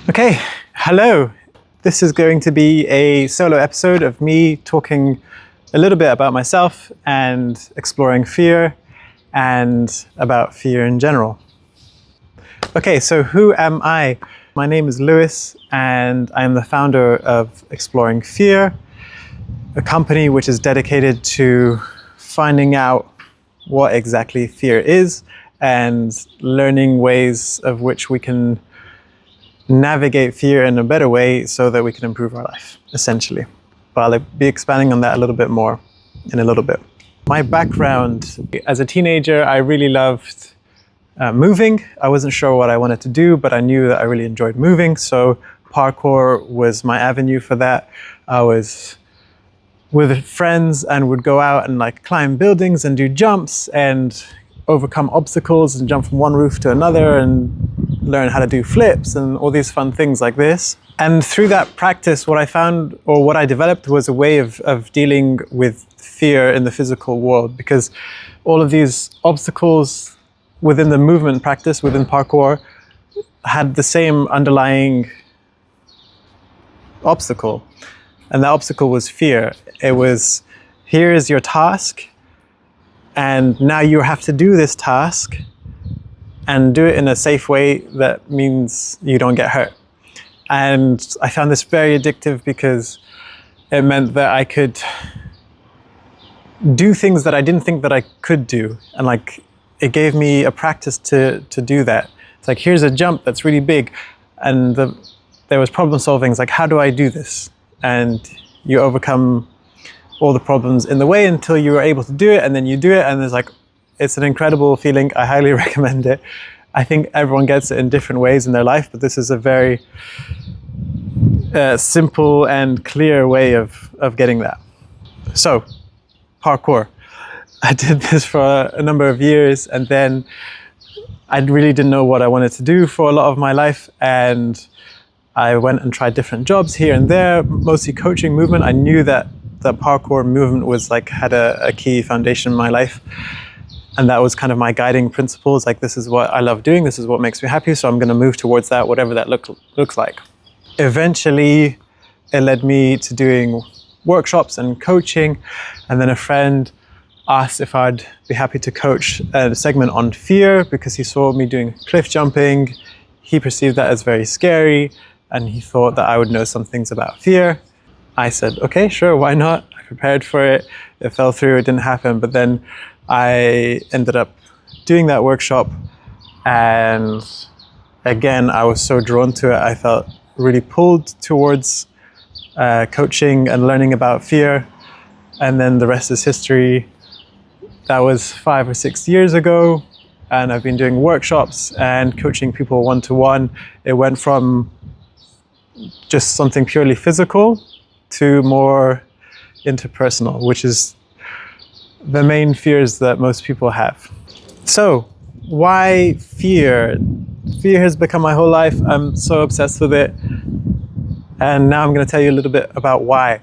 Okay, hello. This is going to be a solo episode of me talking a little bit about myself and exploring fear and about fear in general. Okay, so who am I? My name is Lewis and I'm the founder of Exploring Fear, a company which is dedicated to finding out what exactly fear is and learning ways of which we can navigate fear in a better way so that we can improve our life, essentially. But I'll be expanding on that a little bit more in a little bit. My background, as a teenager, I really loved moving. I wasn't sure what I wanted to do, but I knew that I really enjoyed moving, so parkour was my avenue for that. I was with friends and would go out and climb buildings and do jumps and overcome obstacles and jump from one roof to another and learn how to do flips and all these fun things like this. And through that practice, what I found, or what I developed, was a way of dealing with fear in the physical world, because all of these obstacles within the movement practice, within parkour, had the same underlying obstacle. And the obstacle was fear. It was, here is your task, and now you have to do this task and do it in a safe way that means you don't get hurt. And I found this very addictive because it meant that I could do things that I didn't think that I could do. And it gave me a practice to do that. It's here's a jump that's really big, and there was problem solving. It's how do I do this? And you overcome all the problems in the way until you are able to do it, and then you do it, and it's an incredible feeling. I highly recommend it. I think everyone gets it in different ways in their life, but this is a very simple and clear way of getting that. So, parkour. I did this for a number of years, and then I really didn't know what I wanted to do for a lot of my life, and I went and tried different jobs here and there, mostly coaching movement. I knew that the parkour movement was had a key foundation in my life. And that was kind of my guiding principles. This is what I love doing. This is what makes me happy. So I'm going to move towards that, whatever that looks like. Eventually, it led me to doing workshops and coaching. And then a friend asked if I'd be happy to coach a segment on fear, because he saw me doing cliff jumping. He perceived that as very scary, and he thought that I would know some things about fear. I said, okay, sure, why not? I prepared for it. It fell through, it didn't happen. But then I ended up doing that workshop, and again, I was so drawn to it. I felt really pulled towards coaching and learning about fear, and then the rest is history. That was 5 or 6 years ago, and I've been doing workshops and coaching people one-to-one. It went from just something purely physical to more interpersonal, which is the main fears that most people have. So, why fear? Fear has become my whole life. I'm so obsessed with it. And now I'm going to tell you a little bit about why.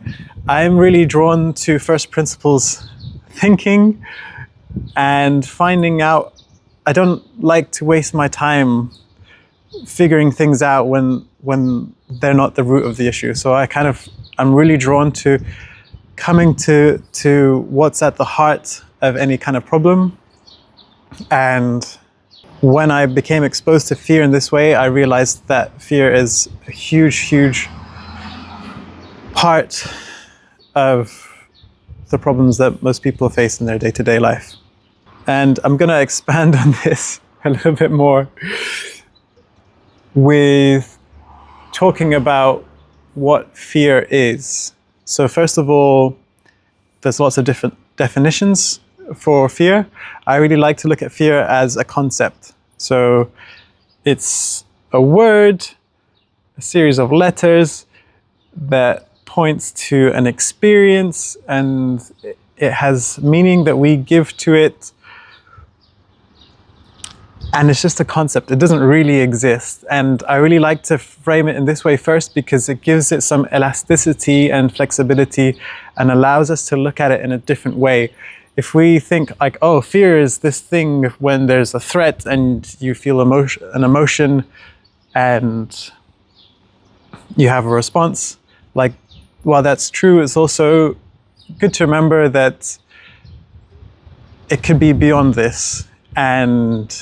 I'm really drawn to first principles thinking and finding out. I don't like to waste my time figuring things out when they're not the root of the issue. So I'm really drawn to coming to what's at the heart of any kind of problem. And when I became exposed to fear in this way, I realized that fear is a huge, huge part of the problems that most people face in their day-to-day life. And I'm going to expand on this a little bit more with talking about what fear is. So first of all, there's lots of different definitions for fear. I really like to look at fear as a concept. So it's a word, a series of letters that points to an experience, and it has meaning that we give to it. And it's just a concept. It doesn't really exist. And I really like to frame it in this way first, because it gives it some elasticity and flexibility and allows us to look at it in a different way. If we think oh, fear is this thing when there's a threat and you feel an emotion, and you have a response. Like, while that's true, it's also good to remember that it could be beyond this. And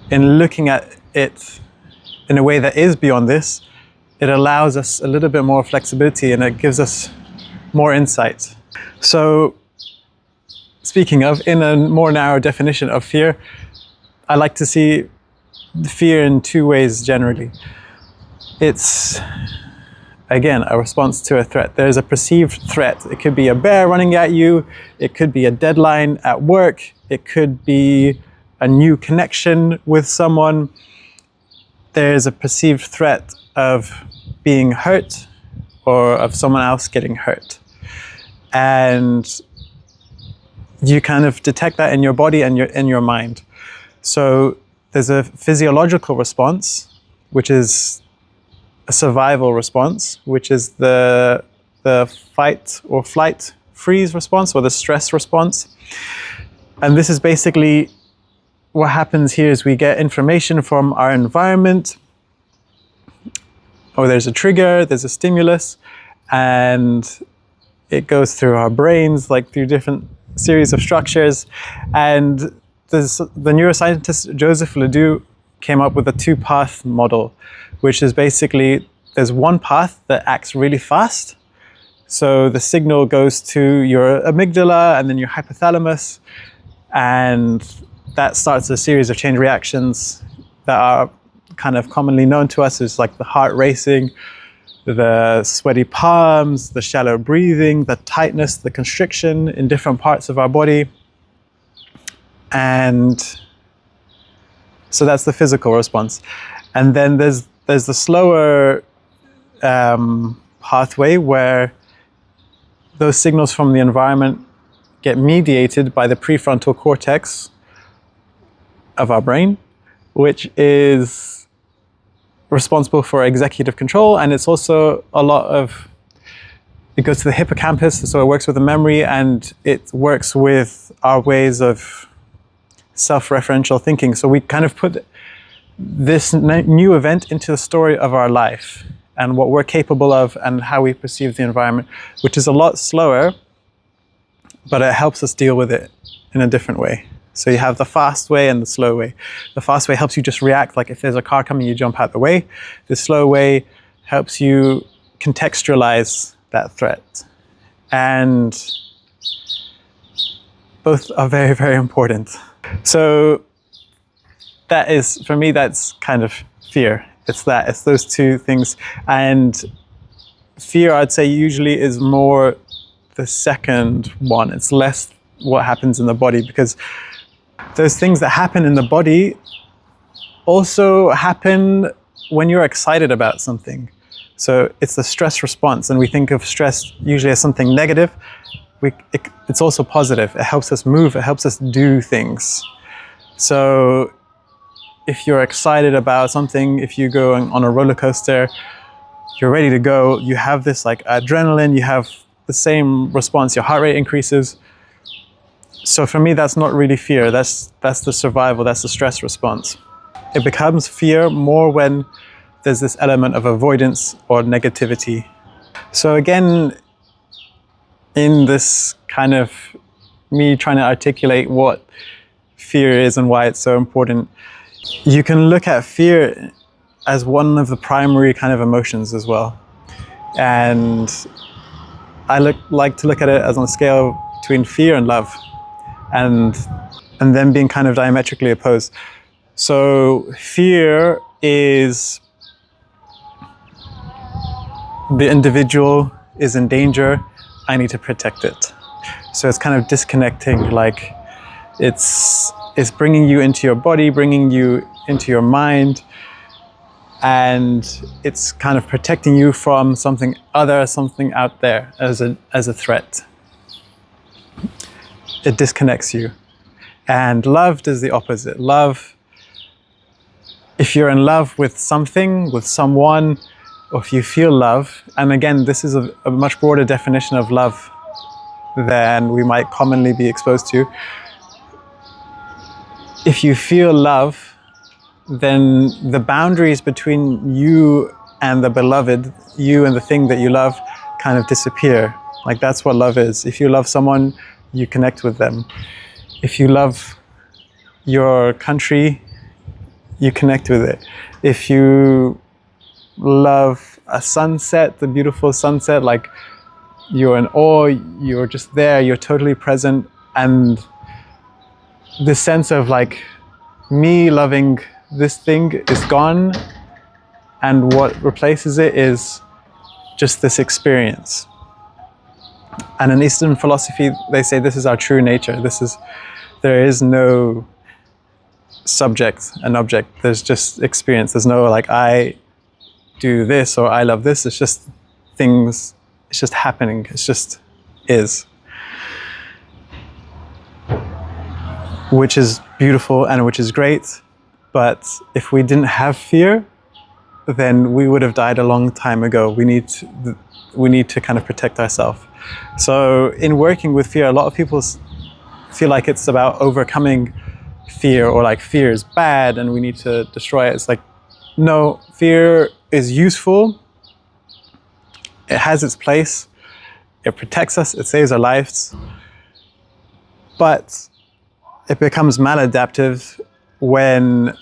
in looking at it in a way that is beyond this, it allows us a little bit more flexibility and it gives us more insight. So, speaking of, in a more narrow definition of fear, I like to see fear in two ways generally. It's, again, a response to a threat. There's a perceived threat. It could be a bear running at you. It could be a deadline at work. It could be a new connection with someone. There's a perceived threat of being hurt or of someone else getting hurt. And you kind of detect that in your body and in your mind. So there's a physiological response, which is a survival response, which is the fight or flight freeze response or the stress response. And this is basically what happens here is we get information from our environment, or there's a trigger, there's a stimulus, and it goes through our brains, like through different series of structures. And the neuroscientist Joseph Ledoux came up with a two-path model, which is basically there's one path that acts really fast. So the signal goes to your amygdala and then your hypothalamus, and that starts a series of chain reactions that are kind of commonly known to us as like the heart racing, the sweaty palms, the shallow breathing, the tightness, the constriction in different parts of our body. And so that's the physical response. And then there's the slower pathway where those signals from the environment get mediated by the prefrontal cortex of our brain, which is responsible for executive control. And it's also it goes to the hippocampus, so it works with the memory and it works with our ways of self-referential thinking. So we kind of put this new event into the story of our life and what we're capable of and how we perceive the environment, which is a lot slower, but it helps us deal with it in a different way. So you have the fast way and the slow way. The fast way helps you just react, like if there's a car coming, you jump out the way. The slow way helps you contextualize that threat. And both are very, very important. So that is, for me, that's kind of fear. It's those two things. And fear, I'd say, usually is more the second one. It's less what happens in the body, because those things that happen in the body also happen when you're excited about something. So it's the stress response, and we think of stress usually as something negative. It's also positive. It helps us move, it helps us do things. So if you're excited about something, if you go on a roller coaster, you're ready to go, you have this like adrenaline, you have the same response, your heart rate increases. So for me, that's not really fear, that's the survival, that's the stress response. It becomes fear more when there's this element of avoidance or negativity. So again, in this kind of me trying to articulate what fear is and why it's so important, you can look at fear as one of the primary kind of emotions as well. And I like to look at it as on a scale between fear and love, and then being kind of diametrically opposed. So fear is the individual is in danger, I need to protect it. So it's kind of disconnecting, like it's bringing you into your body, bringing you into your mind, and it's kind of protecting you from something other, something out there as a threat. It disconnects you. And love does the opposite. Love, if you're in love with something, with someone, or if you feel love, and again, this is a much broader definition of love than we might commonly be exposed to. If you feel love, then the boundaries between you and the beloved, you and the thing that you love, kind of disappear. Like that's what love is. If you love someone, you connect with them. If you love your country, you connect with it. If you love a sunset, the beautiful sunset, like you're in awe, you're just there, you're totally present, and the sense of like me loving this thing is gone, and what replaces it is just this experience. And in Eastern philosophy, they say this is our true nature. There is no subject and object. There's just experience. There's no like I do this or I love this. It's just things. It's just happening. It's just is, which is beautiful and which is great. But if we didn't have fear, then we would have died a long time ago. We need to kind of protect ourselves. So in working with fear, a lot of people feel like it's about overcoming fear, or like fear is bad and we need to destroy it. It's like, no, fear is useful. It has its place. It protects us. It saves our lives. But it becomes maladaptive when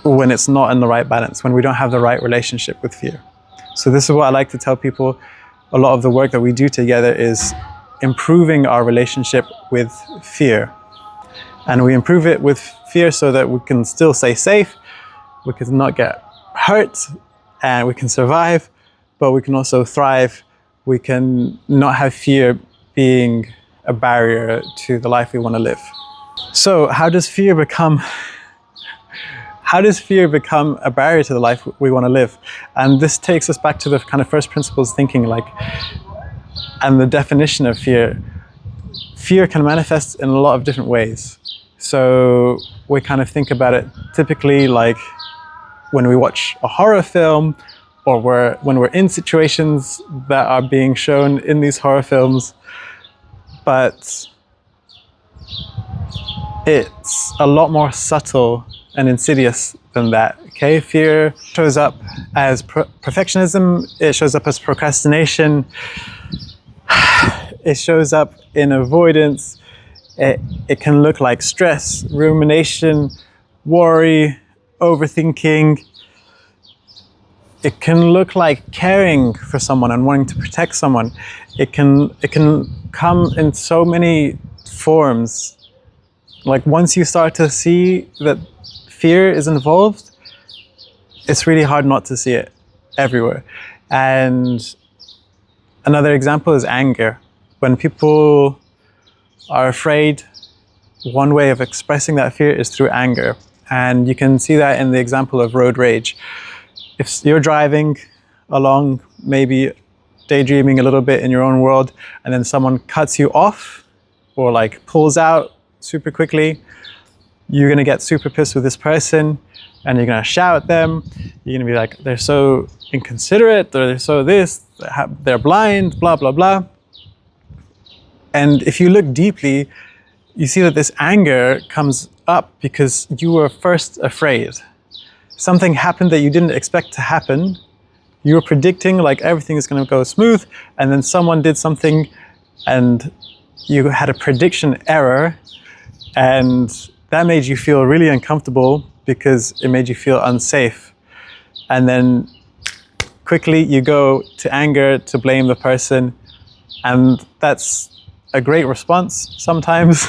it's not in the right balance, when we don't have the right relationship with fear. So this is what I like to tell people. A lot of the work that we do together is improving our relationship with fear. And we improve it with fear so that we can still stay safe, we can not get hurt, and we can survive, but we can also thrive. We can not have fear being a barrier to the life we want to live. So how does fear become a barrier to the life we want to live? And this takes us back to the kind of first principles thinking, like, and the definition of fear. Fear can manifest in a lot of different ways. So we kind of think about it typically like when we watch a horror film, or when we're in situations that are being shown in these horror films. But it's a lot more subtle and insidious than that. Okay, fear shows up as perfectionism. It shows up as procrastination. It shows up in avoidance. It can look like stress, rumination, worry, overthinking. It can look like caring for someone and wanting to protect someone. It can come in so many forms. Like once you start to see that fear is involved, it's really hard not to see it everywhere. And another example is anger. When people are afraid, one way of expressing that fear is through anger. And you can see that in the example of road rage. If you're driving along, maybe daydreaming a little bit in your own world, and then someone cuts you off or like pulls out super quickly, you're gonna get super pissed with this person and you're gonna shout at them. You're gonna be like, they're so inconsiderate, or they're so this, they're blind, blah, blah, blah. And if you look deeply, you see that this anger comes up because you were first afraid. Something happened that you didn't expect to happen. You were predicting like everything is going to go smooth, and then someone did something and you had a prediction error, and that made you feel really uncomfortable because it made you feel unsafe. And then quickly you go to anger to blame the person, and that's a great response sometimes.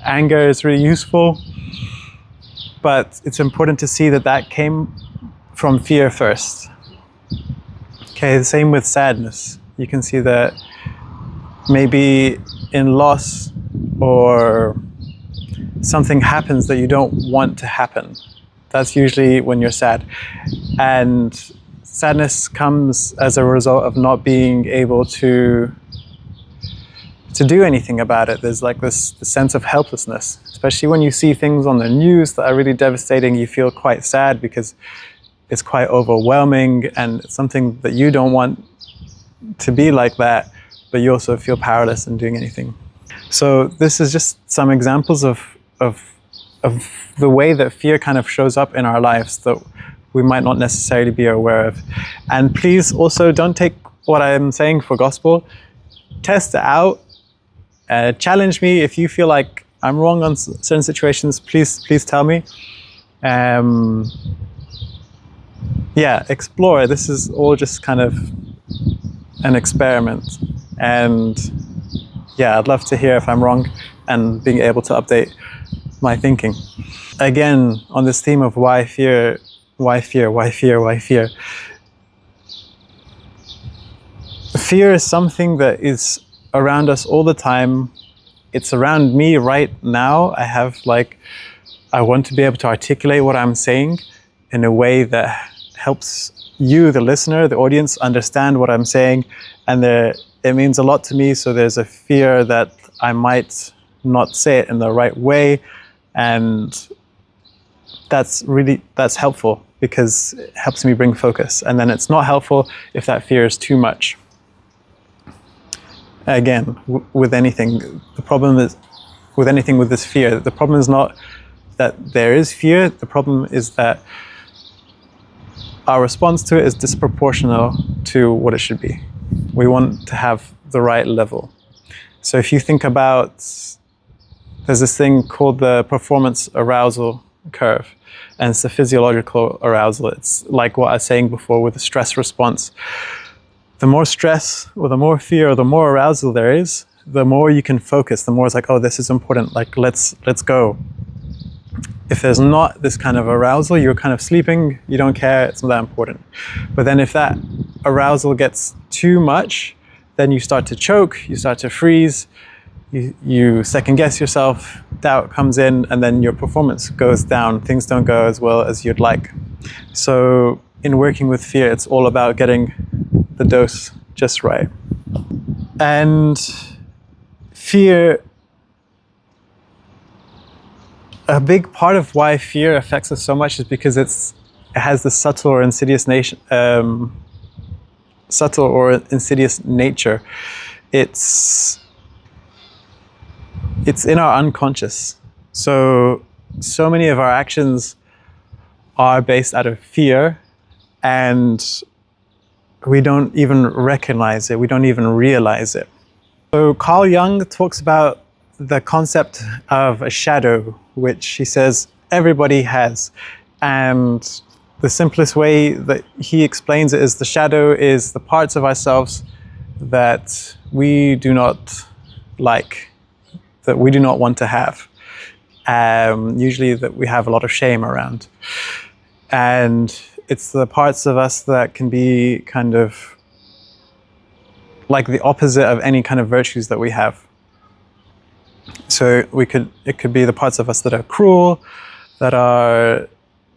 Anger is really useful, but it's important to see that that came from fear first. Okay, the same with sadness. You can see that maybe in loss or something happens that you don't want to happen. That's usually when you're sad. And sadness comes as a result of not being able to do anything about it. There's like this sense of helplessness, especially when you see things on the news that are really devastating. You feel quite sad because it's quite overwhelming, and it's something that you don't want to be like that, but you also feel powerless in doing anything. So this is just some examples of the way that fear kind of shows up in our lives, that we might not necessarily be aware of. And please also don't take what I'm saying for gospel. Test it out. Challenge me if you feel like I'm wrong on certain situations. Please tell me. Yeah, explore. This is all just kind of an experiment. And yeah, I'd love to hear if I'm wrong and being able to update my thinking. Again, on this theme of why fear, why fear, why fear, why fear. Fear is something that is around us all the time. It's around me right now. I want to be able to articulate what I'm saying in a way that helps you, the listener, the audience, understand what I'm saying. And it means a lot to me. So there's a fear that I might not say it in the right way. And that's helpful because it helps me bring focus. And then it's not helpful if that fear is too much. Again, with anything, the problem is with anything with this fear, the problem is not that there is fear. The problem is that our response to it is disproportional to what it should be. We want to have the right level. So if you think about, there's this thing called the performance arousal curve, and it's the physiological arousal. It's like what I was saying before with the stress response. The more stress or the more fear or the more arousal there is, the more you can focus, the more it's like, oh, this is important, like let's go. If there's not this kind of arousal, you're kind of sleeping, you don't care, it's not that important. But then if that arousal gets too much, then you start to choke, you start to freeze, you second guess yourself, doubt comes in, and then your performance goes down. Things don't go as well as you'd like. So in working with fear, it's all about getting the dose just right. And fear, a big part of why fear affects us so much is because it has this subtle or insidious nature. It's in our unconscious. So many of our actions are based out of fear, and we don't even recognize it. We don't even realize it. So Carl Jung talks about the concept of a shadow, which he says everybody has. And the simplest way that he explains it is the shadow is the parts of ourselves that we do not like, that we do not want to have. Usually that we have a lot of shame around. And it's the parts of us that can be kind of like the opposite of any kind of virtues that we have. So it could be the parts of us that are cruel, that are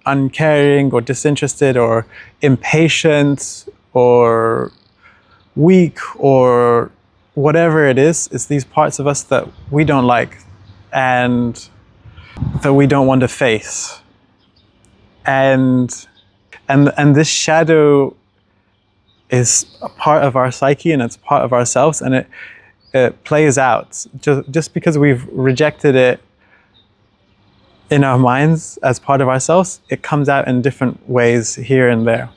uncaring or disinterested or impatient or weak or whatever it is. It's these parts of us that we don't like and that we don't want to face. And this shadow is a part of our psyche and it's part of ourselves, and it plays out. Just because we've rejected it in our minds as part of ourselves, it comes out in different ways here and there.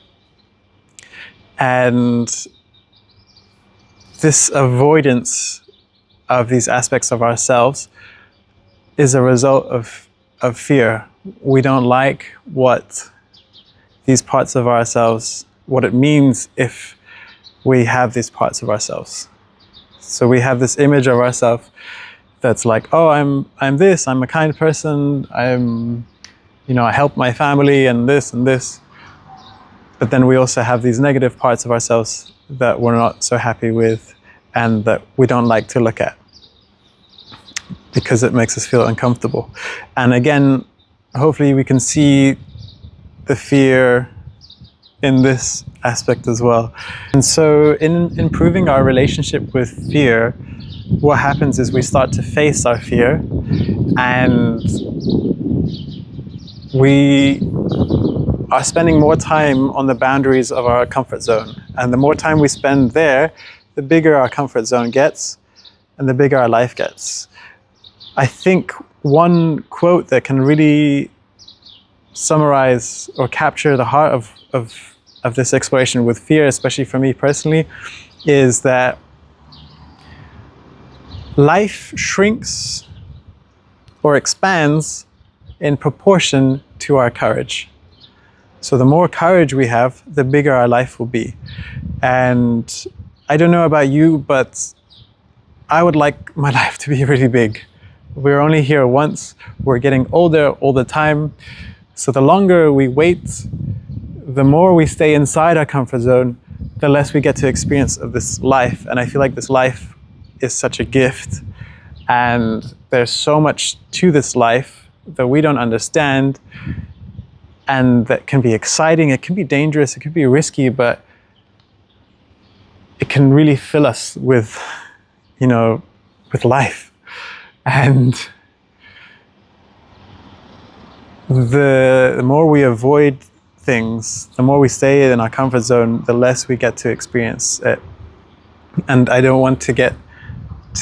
And this avoidance of these aspects of ourselves is a result of fear. We don't like what these parts of ourselves, what it means if we have these parts of ourselves. So we have this image of ourselves that's like, oh, I'm this, I'm a kind person, I help my family and this and this. But then we also have these negative parts of ourselves that we're not so happy with and that we don't like to look at because it makes us feel uncomfortable. And again, hopefully we can see the fear in this aspect as well. And so in improving our relationship with fear, what happens is we start to face our fear, and we are spending more time on the boundaries of our comfort zone. And the more time we spend there, the bigger our comfort zone gets and the bigger our life gets. I think one quote that can really summarize or capture the heart of this exploration with fear, especially for me personally, is that life shrinks or expands in proportion to our courage. So the more courage we have, the bigger our life will be. And I don't know about you, but I would like my life to be really big. We're only here once. We're getting older all the time. So the longer we wait, the more we stay inside our comfort zone, the less we get to experience of this life. And I feel like this life is such a gift. And there's so much to this life that we don't understand, and that can be exciting, it can be dangerous, it can be risky, but it can really fill us with, with life. And the more we avoid things, the more we stay in our comfort zone, the less we get to experience it. And I don't want to get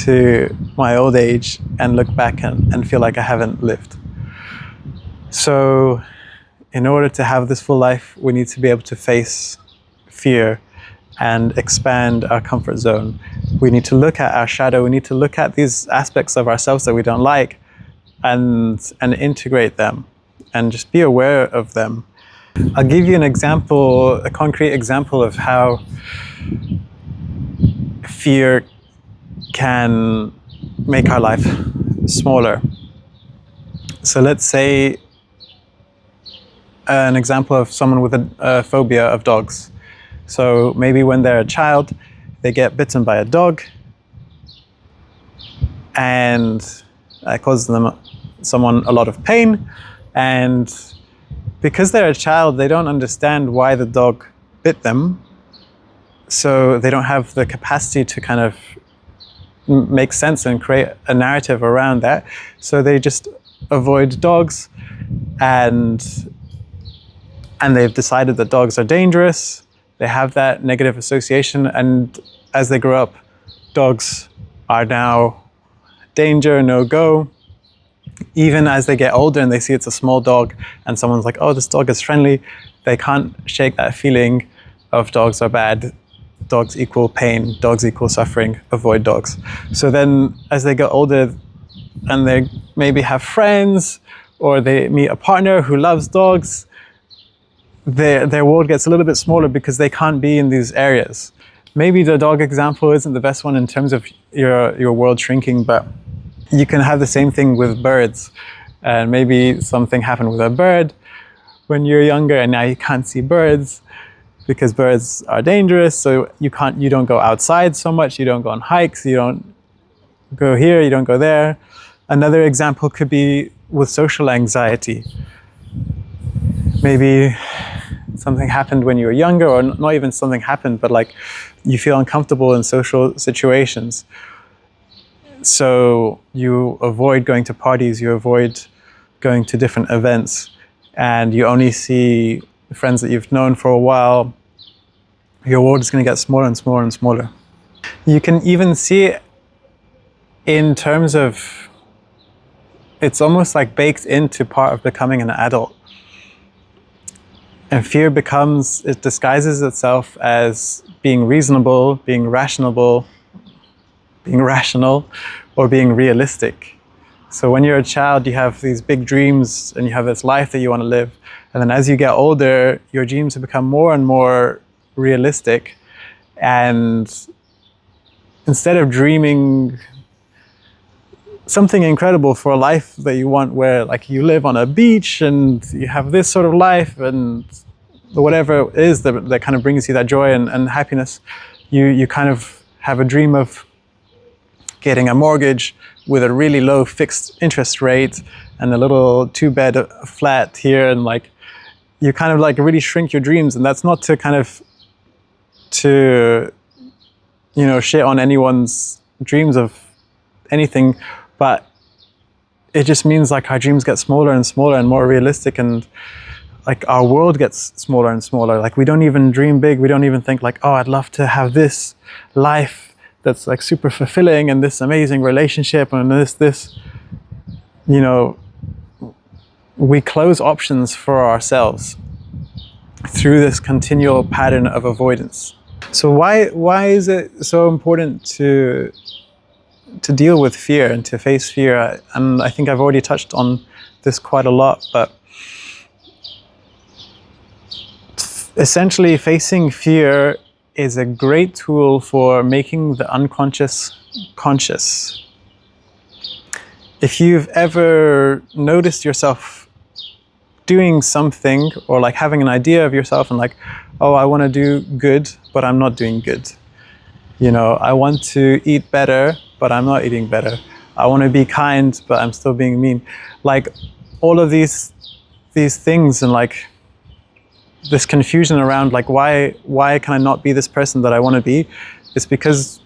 to my old age and look back and feel like I haven't lived. So in order to have this full life, we need to be able to face fear and expand our comfort zone. We need to look at our shadow. We need to look at these aspects of ourselves that we don't like and integrate them and just be aware of them. I'll give you an example, a concrete example of how fear can make our life smaller. So let's say an example of someone with a phobia of dogs. So maybe when they're a child, they get bitten by a dog, and that causes someone a lot of pain. And because they're a child, they don't understand why the dog bit them. So they don't have the capacity to kind of make sense and create a narrative around that. So they just avoid dogs, and they've decided that dogs are dangerous. They have that negative association, and as they grow up, dogs are now danger, no go. Even as they get older and they see it's a small dog and someone's like, oh, this dog is friendly, they can't shake that feeling of dogs are bad. Dogs equal pain, dogs equal suffering, avoid dogs. So then as they get older and they maybe have friends or they meet a partner who loves dogs, their world gets a little bit smaller because they can't be in these areas. Maybe the dog example isn't the best one in terms of your world shrinking, but you can have the same thing with birds. And maybe something happened with a bird when you're younger and now you can't see birds because birds are dangerous. So you don't go outside so much, you don't go on hikes, you don't go here, you don't go there. Another example could be with social anxiety. Maybe something happened when you were younger, or not even something happened, but like you feel uncomfortable in social situations. So you avoid going to parties, you avoid going to different events, and you only see friends that you've known for a while. Your world is going to get smaller and smaller and smaller. You can even see it in terms of, it's almost like baked into part of becoming an adult. And fear it disguises itself as being reasonable, being rational, or being realistic. So when you're a child, you have these big dreams and you have this life that you want to live. And then as you get older, your dreams have become more and more realistic. And instead of dreaming something incredible for a life that you want, where like you live on a beach and you have this sort of life and whatever it is that kind of brings you that joy and happiness, you kind of have a dream of getting a mortgage with a really low fixed interest rate and a little 2-bed flat here, and like you kind of like really shrink your dreams. And that's not to kind of shit on anyone's dreams of anything, but it just means like our dreams get smaller and smaller and more realistic, and like our world gets smaller and smaller. Like we don't even dream big. We don't even think like, oh, I'd love to have this life that's like super fulfilling and this amazing relationship and this, we close options for ourselves through this continual pattern of avoidance. So why is it so important to deal with fear and to face fear? And I think I've already touched on this quite a lot, but essentially facing fear is a great tool for making the unconscious conscious. If you've ever noticed yourself doing something, or like having an idea of yourself and like, oh, I want to do good, but I'm not doing good. You know, I want to eat better, but I'm not eating better. I want to be kind, but I'm still being mean. Like all of these things, and like this confusion around like why can I not be this person that I want to be? It's because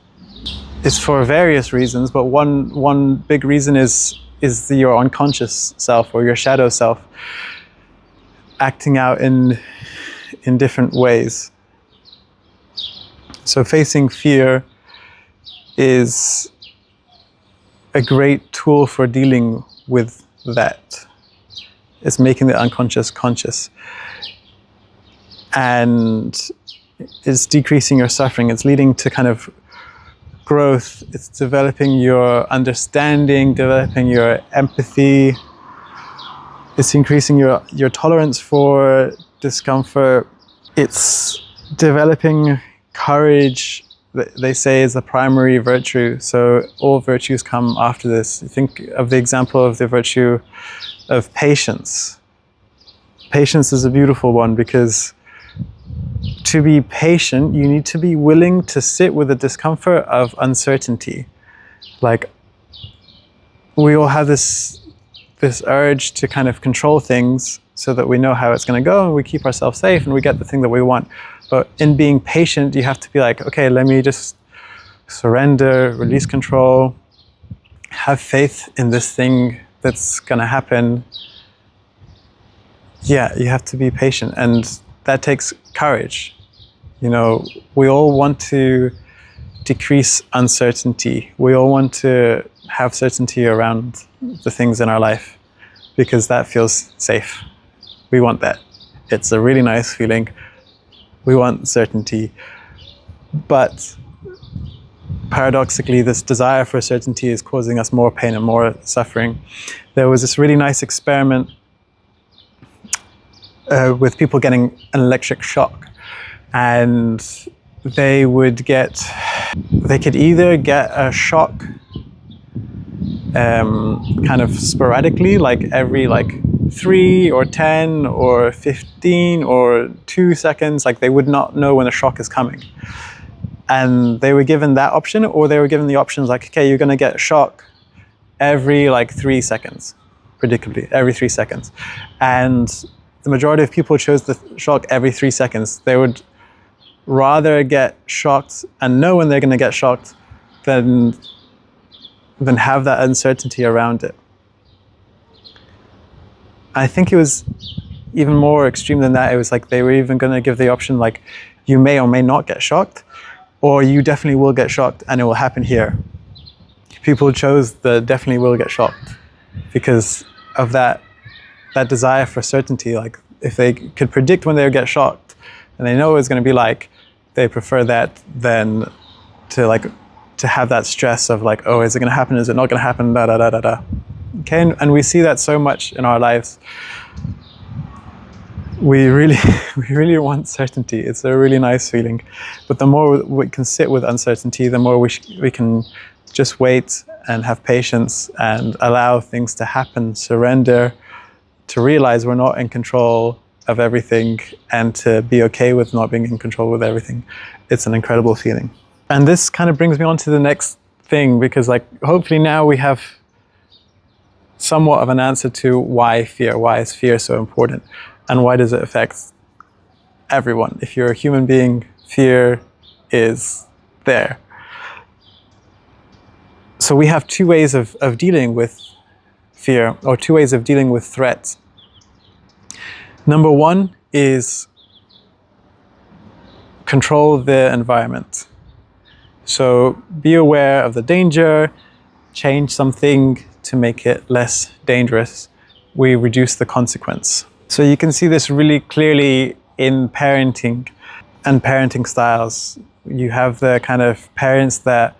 it's for various reasons, but one big reason is your unconscious self or your shadow self acting out in different ways. So facing fear is a great tool for dealing with that. It's making the unconscious conscious. And it's decreasing your suffering. It's leading to kind of growth. It's developing your understanding, developing your empathy. It's increasing your tolerance for discomfort. It's developing courage, they say, is the primary virtue. So all virtues come after this. Think of the example of the virtue of patience. Patience is a beautiful one, because to be patient, you need to be willing to sit with the discomfort of uncertainty. Like, we all have this urge to kind of control things so that we know how it's going to go and we keep ourselves safe and we get the thing that we want. But in being patient, you have to be like, okay, let me just surrender, release control, have faith in this thing that's going to happen. Yeah, you have to be patient, and that takes courage. You know, we all want to decrease uncertainty. We all want to have certainty around the things in our life because that feels safe. We want that. It's a really nice feeling. We want certainty. But paradoxically, this desire for certainty is causing us more pain and more suffering. There was this really nice experiment with people getting an electric shock, and they could either get a shock kind of sporadically, like every 3 or 10 or 15 or 2 seconds, like they would not know when a shock is coming. And they were given that option, or they were given the options like, okay, you're going to get a shock every 3 seconds, predictably, every 3 seconds. And the majority of people chose the shock every 3 seconds. They would rather get shocked and know when they're going to get shocked than have that uncertainty around it. I think it was even more extreme than that. It was like they were even going to give the option like, you may or may not get shocked, or you definitely will get shocked and it will happen here. People chose the definitely will get shocked because of that desire for certainty. Like, if they could predict when they would get shocked and they know what it's going to be like, they prefer that than to have that stress of like, oh, is it going to happen? Is it not going to happen? Da da da da da. Okay, and we see that so much in our lives. We really want certainty. It's a really nice feeling, but the more we can sit with uncertainty, the more we can just wait and have patience and allow things to happen, surrender, to realize we're not in control of everything, and to be okay with not being in control with everything. It's an incredible feeling. And this kind of brings me on to the next thing, because hopefully now we have somewhat of an answer to why fear. Why is fear so important? And why does it affect everyone? If you're a human being, fear is there. So we have two ways of dealing with fear, or two ways of dealing with threats. Number one is control the environment. So be aware of the danger, change something to make it less dangerous, we reduce the consequence. So you can see this really clearly in parenting and parenting styles. You have the kind of parents that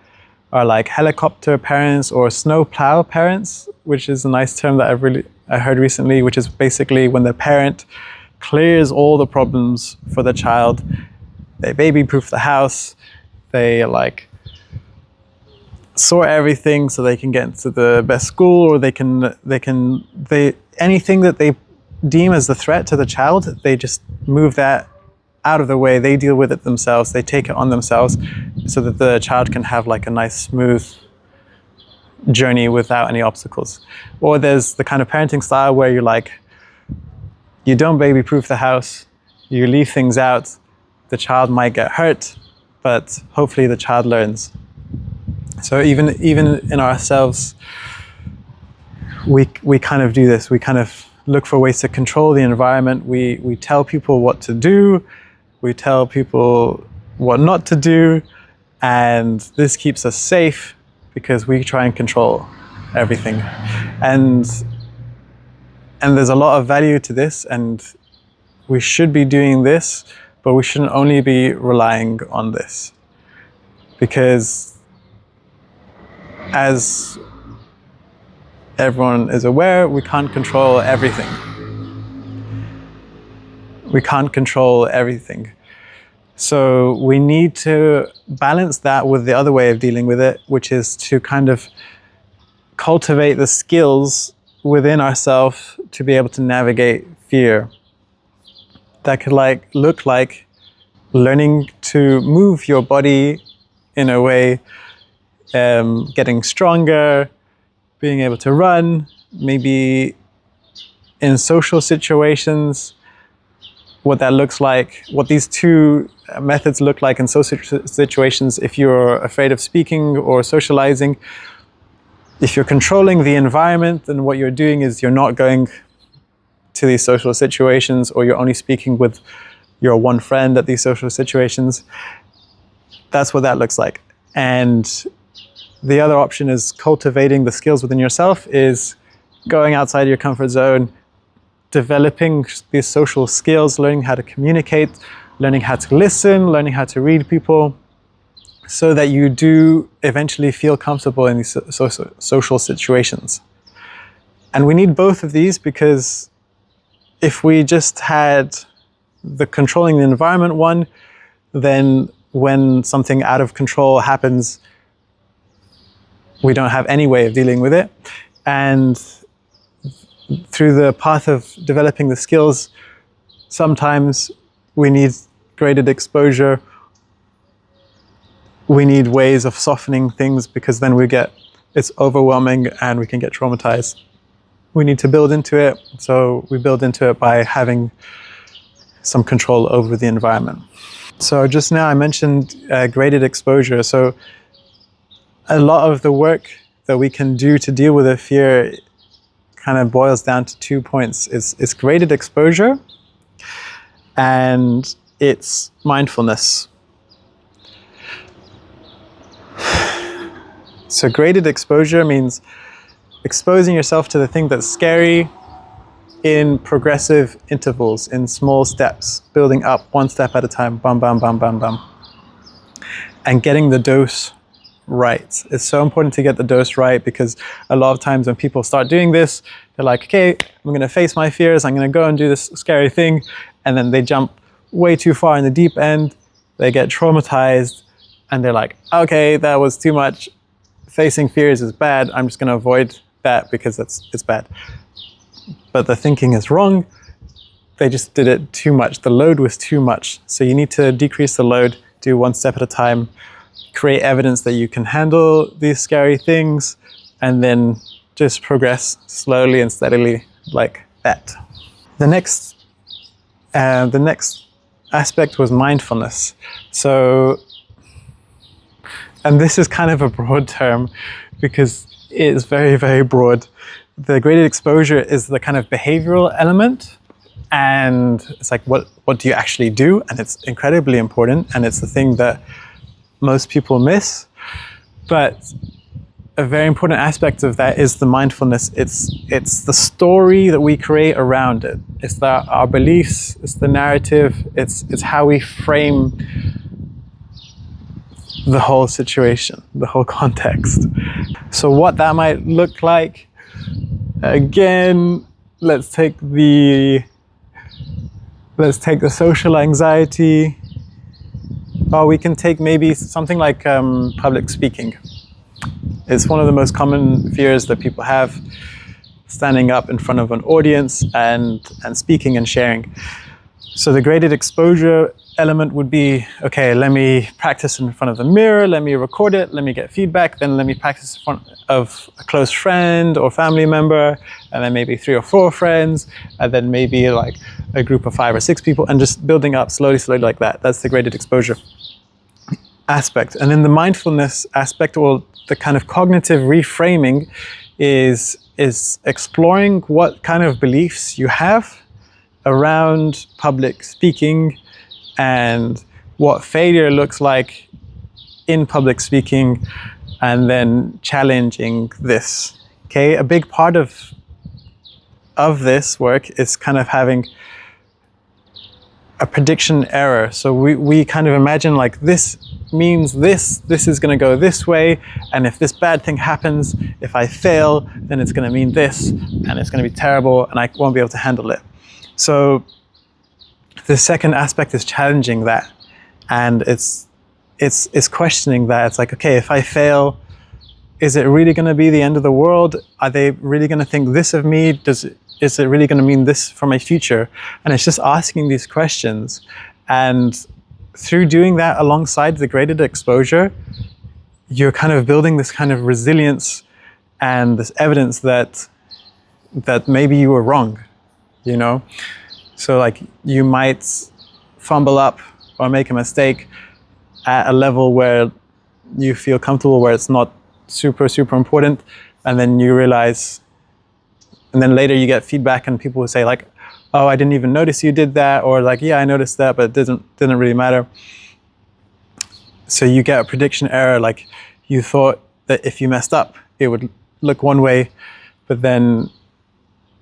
are like helicopter parents or snowplow parents, which is a nice term that I heard recently, which is basically when the parent clears all the problems for the child. They baby-proof the house. They like sort everything so they can get into the best school, or they anything that they deem as a threat to the child, they just move that out of the way. They deal with it themselves. They take it on themselves so that the child can have like a nice smooth journey without any obstacles. Or there's the kind of parenting style where you're like, you don't baby proof the house, you leave things out, the child might get hurt, but hopefully the child learns. So even in ourselves, we kind of do this. We kind of look for ways to control the environment. We tell people what to do. We tell people what not to do. And this keeps us safe because we try and control everything. And there's a lot of value to this, and we should be doing this, but we shouldn't only be relying on this. Because as everyone is aware, we can't control everything. We can't control everything. So we need to balance that with the other way of dealing with it, which is to kind of cultivate the skills within ourselves to be able to navigate fear. That could look like learning to move your body in a way, getting stronger, being able to run, maybe in social situations, what that looks like, what these two methods look like in social situations. If you're afraid of speaking or socializing, if you're controlling the environment, then what you're doing is you're not going to these social situations, or you're only speaking with your one friend at these social situations. That's what that looks like. And the other option is cultivating the skills within yourself, is going outside your comfort zone, developing these social skills, learning how to communicate, learning how to listen, learning how to read people, so that you do eventually feel comfortable in these social situations. And we need both of these, because if we just had the controlling the environment one, then when something out of control happens, we don't have any way of dealing with it. And through the path of developing the skills, sometimes we need graded exposure. We need ways of softening things, because then it's overwhelming and we can get traumatized. We need to build into it. So we build into it by having some control over the environment. So just now I mentioned graded exposure. So a lot of the work that we can do to deal with a fear kind of boils down to 2 points. It's graded exposure and it's mindfulness. So graded exposure means exposing yourself to the thing that's scary in progressive intervals, in small steps, building up one step at a time, bam, bam, bam, bam, bam. And getting the dose right. It's so important to get the dose right, because a lot of times when people start doing this, they're like, okay, I'm going to face my fears, I'm going to go and do this scary thing, and then they jump way too far in the deep end, they get traumatized, and they're like, okay, that was too much, facing fears is bad, I'm just going to avoid that because it's bad. But the thinking is wrong. They just did it too much. The load was too much. So you need to decrease the load, do one step at a time, create evidence that you can handle these scary things, and then just progress slowly and steadily like that. The next aspect was mindfulness. So, and this is kind of a broad term because it is very, very broad. The graded exposure is the kind of behavioral element, and it's like, what do you actually do? And it's incredibly important, and it's the thing that most people miss. But a very important aspect of that is the mindfulness. It's the story that we create around it. It's our beliefs, it's the narrative, it's how we frame the whole situation, the whole context. So what that might look like, again, let's take the social anxiety. Or we can take maybe something like public speaking. It's one of the most common fears that people have, standing up in front of an audience and speaking and sharing. So the graded exposure element would be, okay, let me practice in front of the mirror, let me record it, let me get feedback, then let me practice in front of a close friend or family member, and then maybe 3 or 4 friends, and then maybe like a group of 5 or 6 people, and just building up slowly like that. That's the graded exposure aspect. And then the mindfulness aspect, or the kind of cognitive reframing, is exploring what kind of beliefs you have around public speaking and what failure looks like in public speaking, and then challenging this. Okay, a big part of this work is kind of having a prediction error. So we kind of imagine like, this means this is going to go this way, and if this bad thing happens, if I fail, then it's going to mean this, and it's going to be terrible, and I won't be able to handle it. So the second aspect is challenging that, and it's questioning that. It's like, okay, if I fail, is it really going to be the end of the world? Are they really going to think this of me? Is it really going to mean this for my future? And it's just asking these questions. And through doing that alongside the graded exposure, you're kind of building this kind of resilience and this evidence that maybe you were wrong, you know? So like, you might fumble up or make a mistake at a level where you feel comfortable, where it's not super important, and then you realize, and then later you get feedback and people will say like, oh, I didn't even notice you did that, or like, yeah, I noticed that, but it didn't really matter. So you get a prediction error, like you thought that if you messed up, it would look one way, but then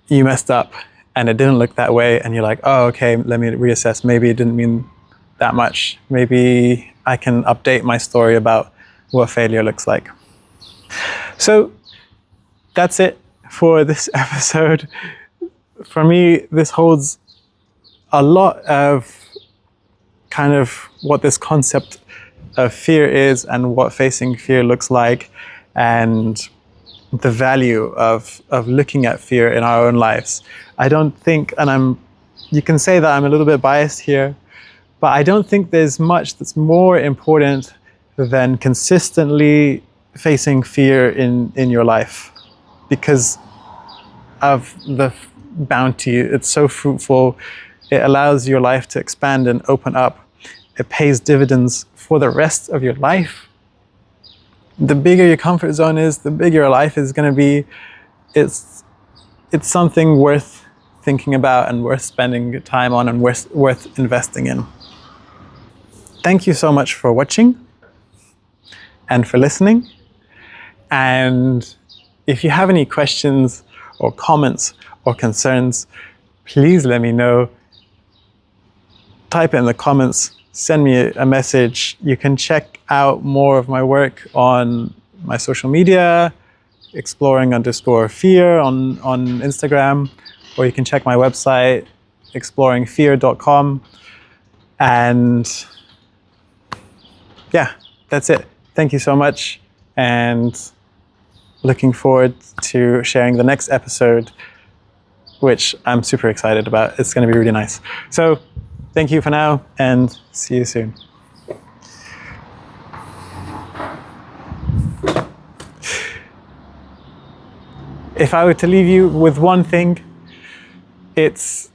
you messed up and it didn't look that way, and you're like, oh, okay, let me reassess. Maybe it didn't mean that much. Maybe I can update my story about what failure looks like. So that's it for this episode. For me, this holds a lot of kind of what this concept of fear is and what facing fear looks like, and the value of looking at fear in our own lives. I don't think, and you can say that I'm a little bit biased here, but I don't think there's much that's more important than consistently facing fear in your life, because of the bounty. It's so fruitful. It allows your life to expand and open up. It pays dividends for the rest of your life. The bigger your comfort zone is, the bigger your life is going to be. It's something worth thinking about and worth spending time on and worth investing in. Thank you so much for watching and for listening. And if you have any questions or comments or concerns, please let me know. Type it in the comments, send me a message. You can check out more of my work on my social media, exploring_fear on Instagram, or you can check my website, exploringfear.com. And yeah, that's it. Thank you so much, and looking forward to sharing the next episode, which I'm super excited about. It's going to be really nice. So thank you for now, and see you soon. If I were to leave you with one thing, it's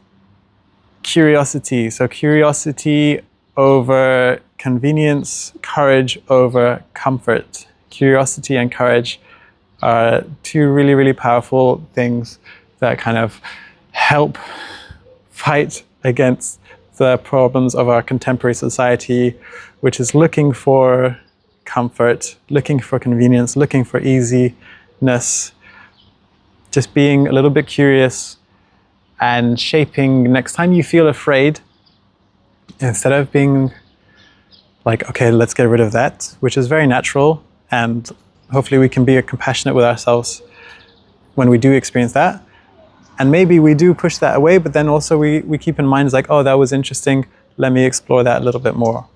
curiosity. So curiosity over convenience, courage over comfort. Curiosity and courage are two really, really powerful things that kind of help fight against the problems of our contemporary society, which is looking for comfort, looking for convenience, looking for easiness, just being a little bit curious and shaping. Next time you feel afraid, instead of being like, okay, let's get rid of that, which is very natural, and hopefully we can be compassionate with ourselves when we do experience that. And maybe we do push that away, but then also we keep in mind, it's like, oh, that was interesting, let me explore that a little bit more.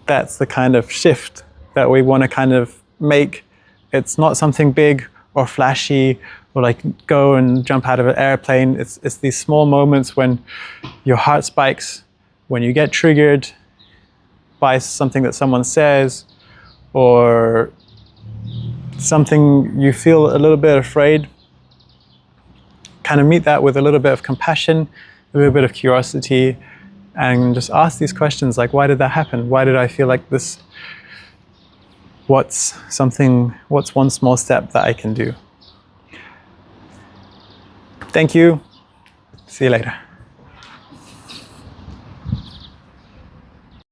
That's the kind of shift that we want to kind of make. It's not something big or flashy or like go and jump out of an airplane. It's these small moments when your heart spikes, when you get triggered by something that someone says, or something you feel a little bit afraid. Kind of meet that with a little bit of compassion, a little bit of curiosity, and just ask these questions like, why did that happen? Why did I feel like this? What's one small step that I can do? Thank you. See you later.